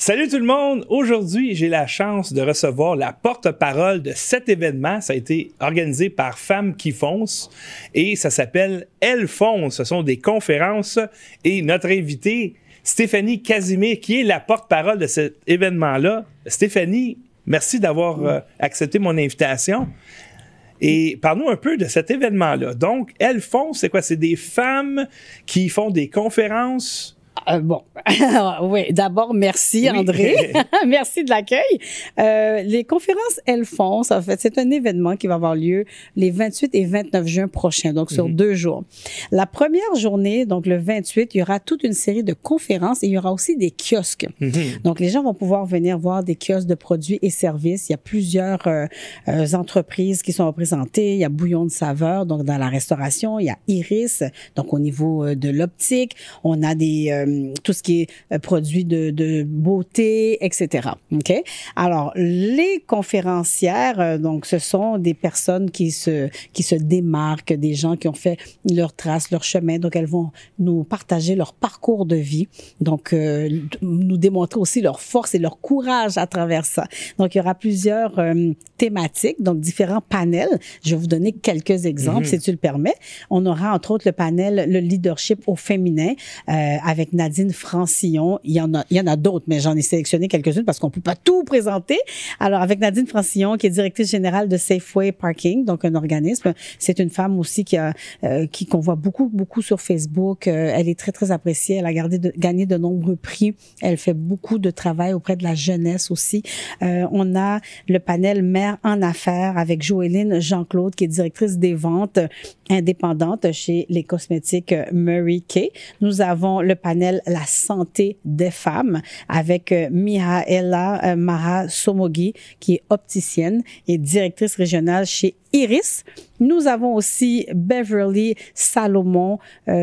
Salut tout le monde! Aujourd'hui, j'ai la chance de recevoir la porte-parole de cet événement. Ça a été organisé par Femmes qui foncent et ça s'appelle Elles foncent. Ce sont des conférences et notre invitée, Stéphanie Casimir, qui est la porte-parole de cet événement-là. Stéphanie, merci d'avoir accepté mon invitation. Et parle-nous un peu de cet événement-là. Donc, Elles foncent, c'est quoi? C'est des femmes qui font des conférences. Bon, oui, d'abord, merci André. Merci de l'accueil. Les conférences Elles foncent, en fait, c'est un événement qui va avoir lieu les 28 et 29 juin prochains, donc sur 2 jours. La première journée, donc le 28, il y aura toute une série de conférences et il y aura aussi des kiosques. Donc, les gens vont pouvoir venir voir des kiosques de produits et services. Il y a plusieurs entreprises qui sont représentées. Il y a Bouillon de saveur, donc dans la restauration. Il y a Iris, donc au niveau de l'optique. On a des tout ce qui est produits de beauté, etc. OK? Alors, les conférencières, donc, ce sont des personnes qui se démarquent, des gens qui ont fait leur trace, leur chemin. Donc, elles vont nous partager leur parcours de vie. Donc, nous démontrer aussi leur force et leur courage à travers ça. Donc, il y aura plusieurs thématiques, donc différents panels. Je vais vous donner quelques exemples, si tu le permets. On aura, entre autres, le panel « Le leadership au féminin » avec Nadine Francillon. Il y en a d'autres, mais j'en ai sélectionné quelques-unes parce qu'on peut pas tout présenter. Alors, avec Nadine Francillon, qui est directrice générale de Safeway Parking, donc un organisme. C'est une femme aussi qu'on voit beaucoup sur Facebook. Elle est très, très appréciée. Elle a gagné de nombreux prix. Elle fait beaucoup de travail auprès de la jeunesse aussi. On a le panel Mère en affaires avec Joéline Jean-Claude, qui est directrice des ventes indépendante chez les cosmétiques Mary Kay. Nous avons le panel La santé des femmes avec Mihaela Mara Somogi, qui est opticienne et directrice régionale chez Iris. Nous avons aussi Beverly Salomon,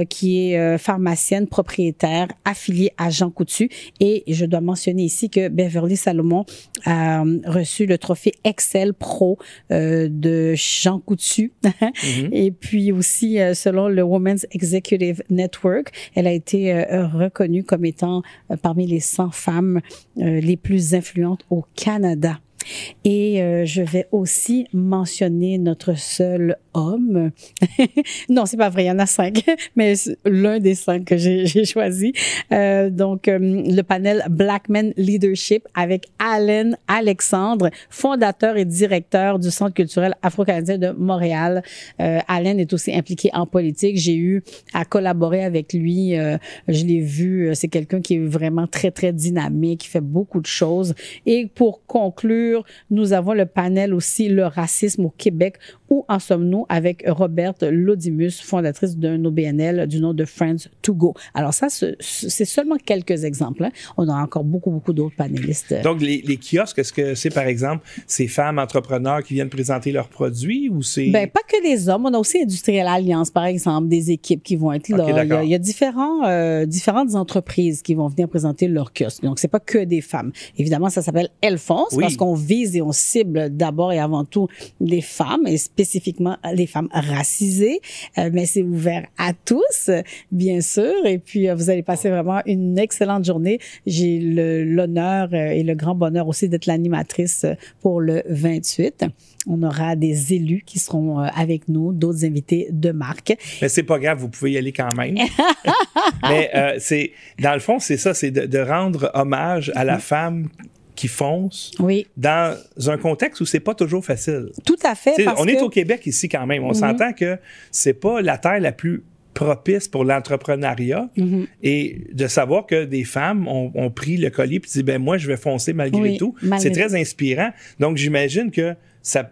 qui est pharmacienne propriétaire affiliée à Jean Coutu. Et je dois mentionner ici que Beverly Salomon a reçu le trophée Excel Pro de Jean Coutu. Et puis aussi, selon le Women's Executive Network, elle a été reconnue comme étant parmi les 100 femmes les plus influentes au Canada. Et je vais aussi mentionner notre seul homme. Non, c'est pas vrai, il y en a 5, mais l'un des 5 que j'ai choisi. Donc, le panel Black Men Leadership avec Allen Alexandre, fondateur et directeur du Centre culturel afro-canadien de Montréal. Allen est aussi impliqué en politique. J'ai eu à collaborer avec lui. Je l'ai vu, c'est quelqu'un qui est vraiment très, très dynamique, qui fait beaucoup de choses. Et pour conclure, nous avons le panel aussi Le racisme au Québec. Où en sommes-nous avec Roberte Lodimus, fondatrice d'un OBNL du nom de Friends to Go. Alors ça, c'est seulement quelques exemples. Hein. On a encore beaucoup d'autres panélistes. Donc, les kiosques, est-ce que c'est, par exemple, ces femmes entrepreneurs qui viennent présenter leurs produits ou c'est... Ben, pas que les hommes. On a aussi Industriel Alliance, par exemple, des équipes qui vont être là. Okay, il y a différentes entreprises qui vont venir présenter leurs kiosques. Donc, c'est pas que des femmes. Évidemment, ça s'appelle Elles foncent parce qu'on vise et on cible d'abord et avant tout les femmes et spécifiquement les femmes racisées, mais c'est ouvert à tous, bien sûr. Et puis, vous allez passer vraiment une excellente journée. J'ai l'honneur et le grand bonheur aussi d'être l'animatrice pour le 28. On aura des élus qui seront avec nous, d'autres invités de marque. Mais c'est pas grave, vous pouvez y aller quand même. Mais dans le fond, c'est ça, c'est de rendre hommage à la femme qui fonce dans un contexte où c'est pas toujours facile. Tout à fait. On est au Québec ici quand même. On s'entend que c'est pas la terre la plus propice pour l'entrepreneuriat et de savoir que des femmes ont pris le collier et disent ben moi je vais foncer malgré tout. C'est très inspirant. Donc j'imagine que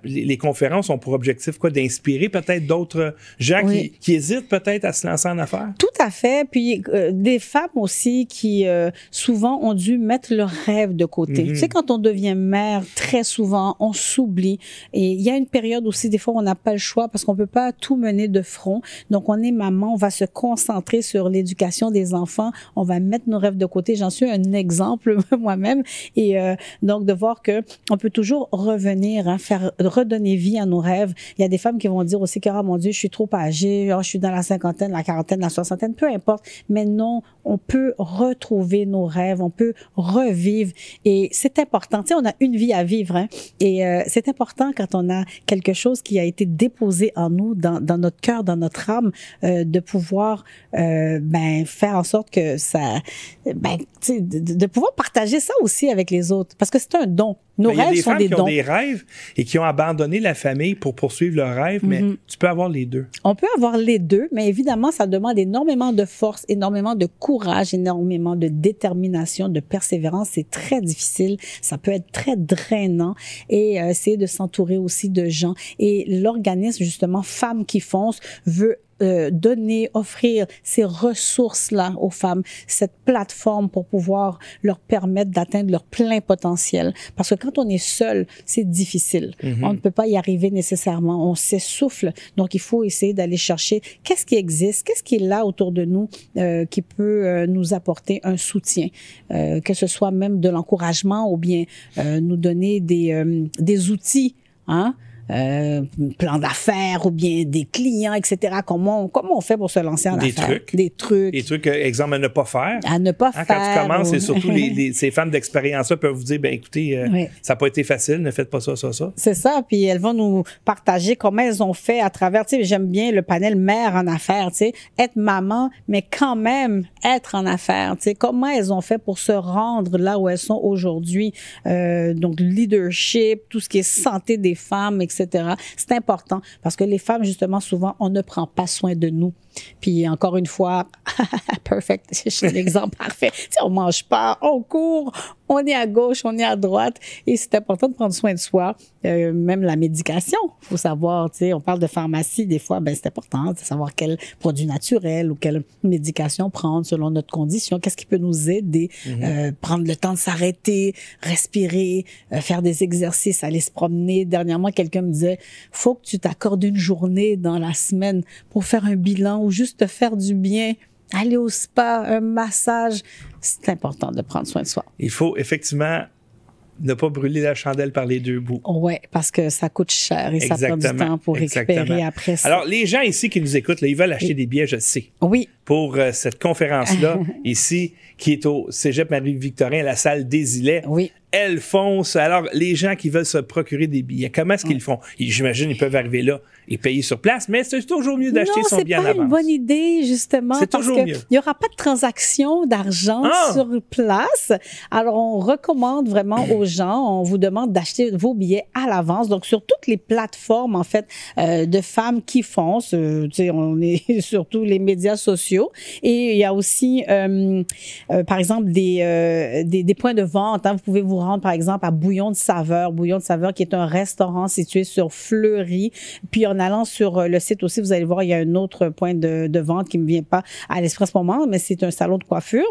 les conférences ont pour objectif quoi, d'inspirer peut-être d'autres gens qui hésitent peut-être à se lancer en affaires? Tout à fait. Puis des femmes aussi qui souvent ont dû mettre leur rêve de côté. Tu sais, quand on devient mère, très souvent, on s'oublie. Et il y a une période aussi, des fois, on n'a pas le choix parce qu'on peut pas tout mener de front. Donc, on est maman, on va se concentrer sur l'éducation des enfants, on va mettre nos rêves de côté. J'en suis un exemple moi-même. Et donc, de voir que on peut toujours revenir, faire redonner vie à nos rêves. Il y a des femmes qui vont dire aussi que, oh mon Dieu, je suis trop âgée, oh, je suis dans la cinquantaine, la quarantaine, la soixantaine, peu importe. Mais non, on peut retrouver nos rêves, on peut revivre. Et c'est important. Tu sais, on a une vie à vivre, hein. Et c'est important quand on a quelque chose qui a été déposé en nous, dans notre cœur, dans notre âme, de pouvoir faire en sorte que ça, de pouvoir partager ça aussi avec les autres, parce que c'est un don. Nos rêves sont des dons. Il y a des femmes qui ont des rêves et qui ont abandonné la famille pour poursuivre leurs rêves, mais tu peux avoir les deux. On peut avoir les deux, mais évidemment, ça demande énormément de force, énormément de courage, énormément de détermination, de persévérance. C'est très difficile. Ça peut être très drainant et essayer de s'entourer aussi de gens. Et l'organisme, justement, Femmes qui foncent, veut donner, offrir ces ressources-là aux femmes, cette plateforme pour pouvoir leur permettre d'atteindre leur plein potentiel. Parce que quand on est seul, c'est difficile. On ne peut pas y arriver nécessairement. On s'essouffle. Donc, il faut essayer d'aller chercher qu'est-ce qui existe, qu'est-ce qui est là autour de nous qui peut nous apporter un soutien, que ce soit même de l'encouragement ou bien nous donner des outils, hein? Plan d'affaires ou bien des clients, etc. Comment on fait pour se lancer en affaires? Des trucs. Des trucs, exemple, à ne pas faire. À ne pas faire. Quand tu commences, c'est surtout ces femmes d'expérience-là peuvent vous dire, ben écoutez, ça n'a pas été facile, ne faites pas ça. C'est ça, puis elles vont nous partager comment elles ont fait à travers, tu sais, j'aime bien le panel mère en affaires, tu sais, être maman, mais quand même être en affaires, tu sais, comment elles ont fait pour se rendre là où elles sont aujourd'hui. Donc, leadership, tout ce qui est santé des femmes, etc. C'est important parce que les femmes, justement, souvent, on ne prend pas soin de nous. Puis encore une fois, perfect, c'est l'exemple parfait. Tu sais, on mange pas, on court, on est à gauche, on est à droite, et c'est important de prendre soin de soi. Même la médication, faut savoir, tu sais, on parle de pharmacie des fois, ben c'est important de savoir quel produit naturel ou quelle médication prendre selon notre condition. Qu'est-ce qui peut nous aider? Prendre le temps de s'arrêter, respirer, faire des exercices, aller se promener. Dernièrement, quelqu'un me disait, faut que tu t'accordes une journée dans la semaine pour faire un bilan ou juste te faire du bien, aller au spa, un massage. C'est important de prendre soin de soi. Il faut effectivement ne pas brûler la chandelle par les deux bouts. Oui, parce que ça coûte cher et ça prend du temps pour récupérer après ça. Alors, les gens ici qui nous écoutent, là, ils veulent acheter des billets, je le sais. Oui. Pour cette conférence-là, ici, qui est au Cégep Marie-Victorin, à la salle des Îlets. Oui. Elles foncent. Alors, les gens qui veulent se procurer des billets, comment est-ce qu'ils font? J'imagine qu'ils peuvent arriver là et payer sur place, mais c'est toujours mieux d'acheter son billet en avance. Non, c'est pas une bonne idée, justement. C'est toujours mieux. Il n'y aura pas de transaction d'argent sur place. Alors, on recommande vraiment aux gens, on vous demande d'acheter vos billets à l'avance. Donc, sur toutes les plateformes, en fait, de femmes qui foncent, tu sais, on est sur tous les médias sociaux. Et il y a aussi, par exemple, des points de vente. Hein. Vous pouvez vous rendre, par exemple, à Bouillon de Saveur, qui est un restaurant situé sur Fleury. Puis en allant sur le site aussi, vous allez voir, il y a un autre point de vente qui me vient pas à l'esprit à ce moment, mais c'est un salon de coiffure.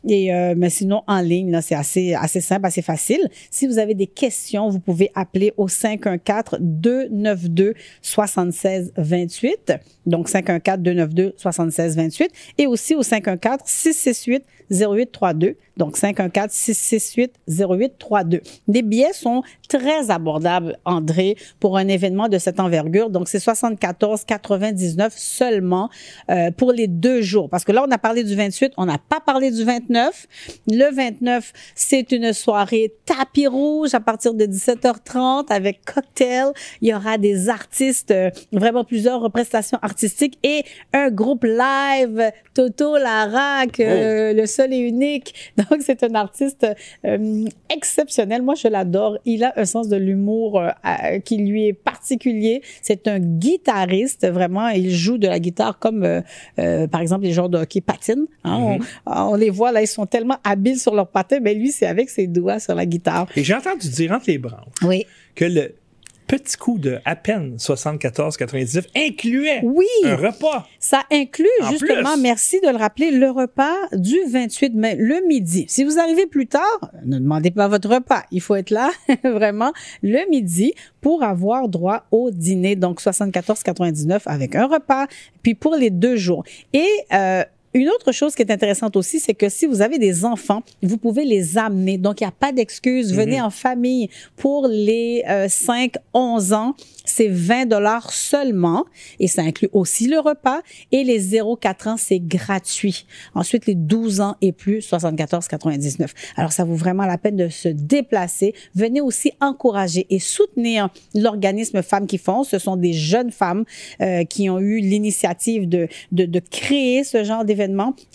Et mais sinon, en ligne, là, c'est assez simple, assez facile. Si vous avez des questions, vous pouvez appeler au 514-292-7628. Donc, 514-292-7628. Et aussi au 514-668-0832. Donc, 514-668-0832. Les billets sont très abordables, André, pour un événement de cette envergure. Donc, c'est 74,99 seulement pour les 2 jours. Parce que là, on a parlé du 28, on n'a pas parlé du 29. Le 29, c'est une soirée tapis rouge à partir de 17h30 avec cocktail. Il y aura des artistes, vraiment plusieurs prestations artistiques et un groupe live, Toto Larac, le seul et unique. Donc, c'est un artiste exceptionnel. Moi, je l'adore. Il a un sens de l'humour qui lui est particulier. C'est un guitariste, vraiment. Il joue de la guitare comme, par exemple, les joueurs de hockey patinent. Hein? On les voit, là, ils sont tellement habiles sur leur patin, mais lui, c'est avec ses doigts sur la guitare. Et j'ai entendu dire entre les branches que le petit coût de à peine 74,99 incluait un repas. Ça inclut, justement, merci de le rappeler, le repas du 28 mai, le midi. Si vous arrivez plus tard, ne demandez pas votre repas. Il faut être là, vraiment, le midi pour avoir droit au dîner. Donc, 74,99 avec un repas, puis pour les 2 jours. Et Une autre chose qui est intéressante aussi, c'est que si vous avez des enfants, vous pouvez les amener. Donc, il n'y a pas d'excuse. Venez en famille. Pour les 5-11 ans, c'est 20 $ seulement. Et ça inclut aussi le repas. Et les 0-4 ans, c'est gratuit. Ensuite, les 12 ans et plus, 74,99. Alors, ça vaut vraiment la peine de se déplacer. Venez aussi encourager et soutenir l'organisme Femmes qui font. Ce sont des jeunes femmes qui ont eu l'initiative de créer ce genre d'événement.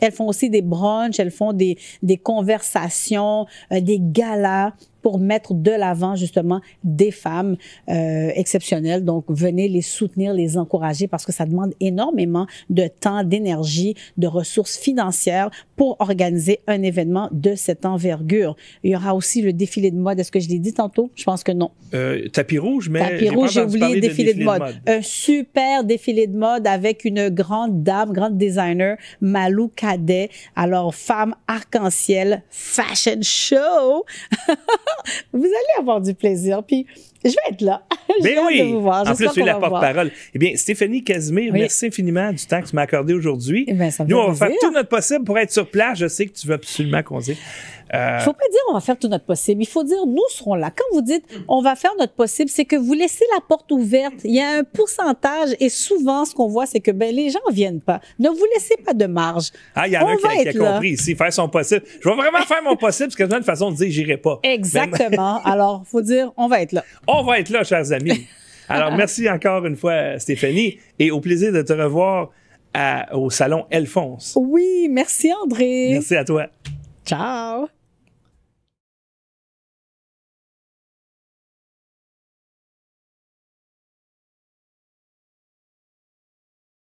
Elles font aussi des brunchs, elles font des conversations, des galas pour mettre de l'avant justement des femmes exceptionnelles. Donc, venez les soutenir, les encourager parce que ça demande énormément de temps, d'énergie, de ressources financières pour organiser un événement de cette envergure. Il y aura aussi le défilé de mode. Est-ce que je l'ai dit tantôt? Je pense que non. Tapis rouge, mais tapis rouge, j'ai oublié défilé de mode. Un super défilé de mode avec une grande dame, grande designer, Malou Cadet. Alors, femme arc-en-ciel, fashion show. Vous allez avoir du plaisir. Puis, je vais être là. Mais oui, de vous voir. En plus, tu es la porte-parole. Eh bien, Stéphanie Casimir, merci infiniment du temps que tu m'as accordé aujourd'hui. Eh bien, ça me Nous, fait on va faire plaisir. tout notre possible pour être sur place. Je sais que tu veux absolument qu'on dise. Il ne faut pas dire on va faire tout notre possible. Il faut dire nous serons là. Quand vous dites on va faire notre possible, c'est que vous laissez la porte ouverte. Il y a un pourcentage et souvent, ce qu'on voit, c'est que les gens ne viennent pas. Ne vous laissez pas de marge. Ah, il y en a un qui a compris ici, faire son possible. Je vais vraiment faire mon possible, parce que c'est une façon de dire j'irai pas. Exactement. Alors, il faut dire on va être là. On va être là, chers amis. Alors, merci encore une fois, Stéphanie, et au plaisir de te revoir au salon Elfonce. Oui, merci André. Merci à toi. Ciao.